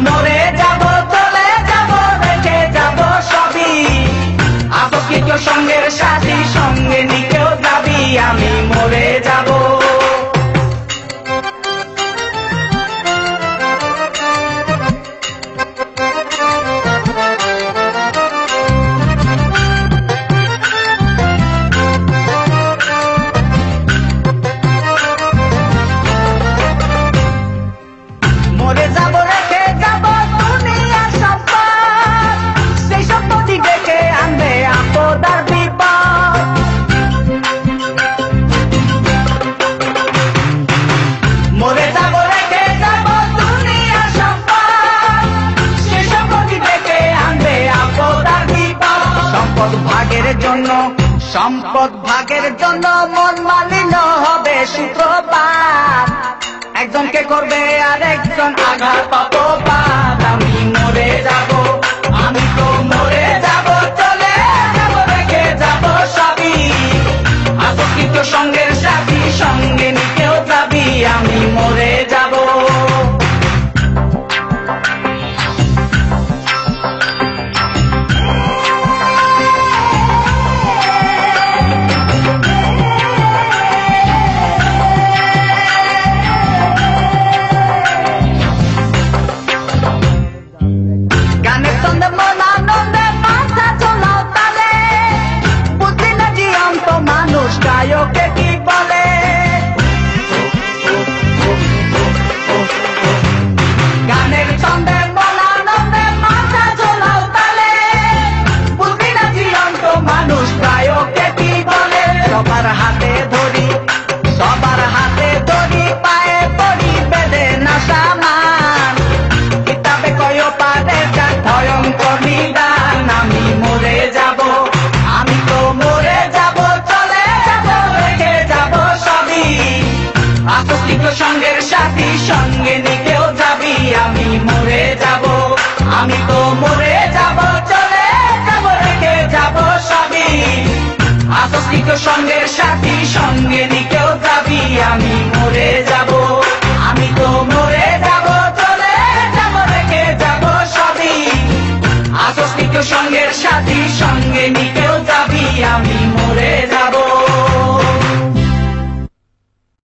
মরে যাব, চলে যাব, রেখে যাব সবই। আকস্মিক সঙ্গের সাথী, সঙ্গে নিকেও যাবি, আমি মরে যাব। মরে যাব, রেখে যাব দুনিয়ার সম্পদ, সেই সম্পত্তি দেখে আনবে আপদ আর বিপদ। মরে যাব, রেখে যাব দুনিয়ার সম্পদ, সেই সম্পত্তি দেখে আনবে আপদ আর বিপদ। সম্পদ ভাগের জন্য, সম্পদ ভাগের জন্য মন মালিন্য হবে সূত্রপাত। একজনকে করবে আর একজন আঘাত পাপবাদ। আমি মরে যাব, আমি তো মরে যাব, চলে যাব, রেখে যাব সবই। আকস্মিক সঙ্গের সাথী, সঙ্গে নিকেও যাবি, আমি মরে যাব। গানের ছন্দে মন আনন্দে মাথা চলাও তালে, বুঝি না জীবন্ত মানুষ গায়কে কি বলে। গানের ছন্দে মন আনন্দে মাথা চলাও তালে, বুঝি না জীবন্ত মানুষ গায়কে কি বলে। সবার হাতে ধরি, সবার হাতে ধরি, পায়ে পড়ি বেঁধে না সামান। কিতাবে কয় পারে যাক ভয়ঙ্কর নিদান। আমি মরে যাব, আমি তো মরে যাব, চলে যাব, রেখে যাব সবই। আকস্মিক সঙ্গের সাথী, সঙ্গে নিকেও যাবি, আমি মরে যাব, আমি তো মরে যাব, চলে যাব, রেখে যাব সবই। আকস্মিক সঙ্গের সাথী, সঙ্গে নিকেও যাবি, আমি মরে যাব, আমি তো মরে যাব, চলে যাব, রেখে যাব সবই। আকস্মিক সঙ্গের সাথী, সঙ্গে নিকেও যাবি, আমি মরে যাব।